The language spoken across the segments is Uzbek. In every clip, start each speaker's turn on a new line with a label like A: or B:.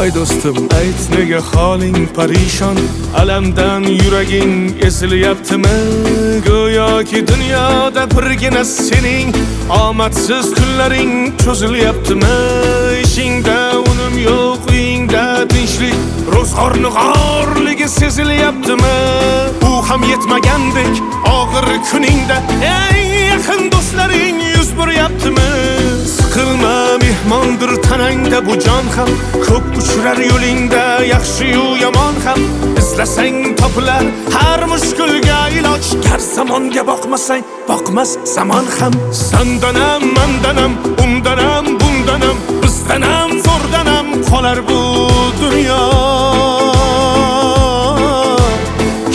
A: Voy do'stim, ayt nega holing parishon, alamdan yuraging ezilyaptimi? Go'yoki dunyoda birgina sening omadsiz kunlaring cho'zilyaptimi? Ishingda unum yo'q, uyingda tinchlik, ro'zg'orni g'orligi sezilyaptimi? U ham yetmagandek og'ir kuningda eng yaqin do'stlaring yuz buryaptimi? Siqilma, mehmondir tanangda bu jon ham, ko'p uchrar yo'lingda yaxshi-yu yomon ham. Izlasang topilar har mushkulga iloj, gar zamonga boqmasang boqmas zamon ham. Sandanam, mandanam, undanam, bundanam, bizdanam, zo'rdanam qolar bu dunyo.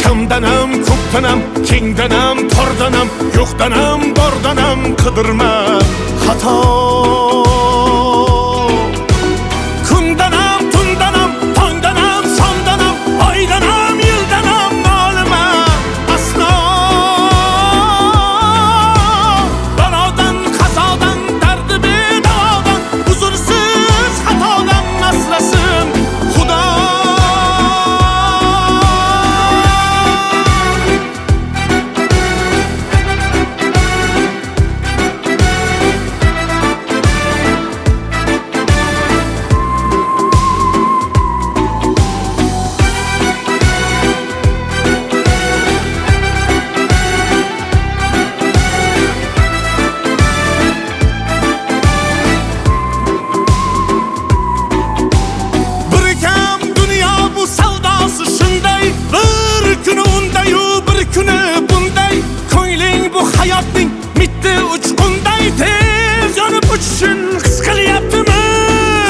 A: Kamdanam, ko'pdanam, kengdanam, tordanam, yo'qdanam, bordanam, qidirma xato. Kundanam, tundanam, tongdanam, shomdanam, oydanam, yildanam, nolima aslo. Balodan, qazodan, dardi bedavodan, uzursiz xatodan asrasin Xudo. Hayotning mitti uchqunday tez yonib uchishun his qilyaptimi?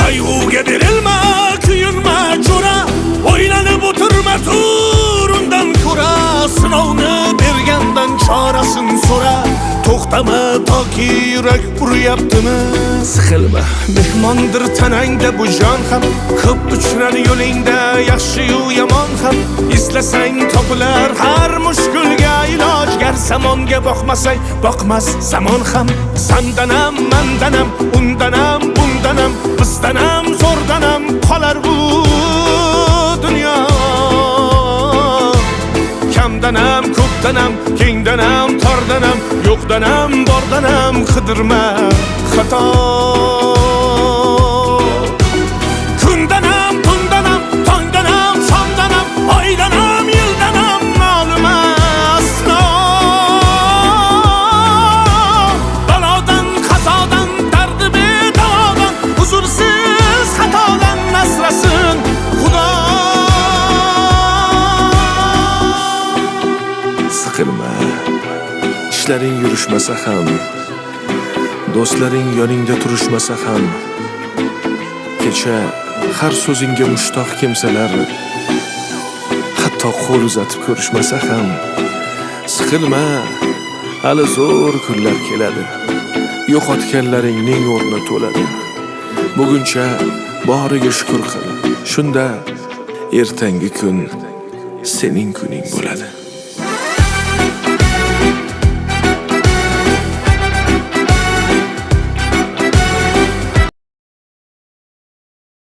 A: Qayg'uga berilma, kuyinma jo'ra, o'ylanib o'tirma, tur undan ko'ra. Sinovni bergandan chorasin so'ra, to'xtama toki yurak uryaptimi? Siqilma, mehmondir tanangda bu jon ham, ko'p uchrar yo'lingda yaxshi-yu yomon ham. Izlasang topilar har mushkulga iloj, gar zamonga boqmasang boqmas zamon ham. Sandanam, mandanam, undanam, bundanam, bizdanam, zo'rdanam qolar bu dunyo. Kamdanam, ko'pdanam, kengdanam, tordanam, yo'qdanam, bordanam, qidirma xato. Kundanam, tundanam, tongdanam, shomdanam, oydanam, yildanam, nolima aslo. Balodan, qazodan, dardi bedavodan, uzursiz xatodan asrasin Xudo. Siqilma, ishlaring yurishmasa ham, do'stlaring yoningda turishmasa ham, kecha har so'zingga mushtoq kimsalar hatto qo'l uzatib ko'rishmasa ham. Siqilma, hali zo'r kunlar keladi, yo'qotganlaringning o'rni to'ladi. Buguncha boriga shukr qil, shunda ertangi kun sening kuning bo'ladi.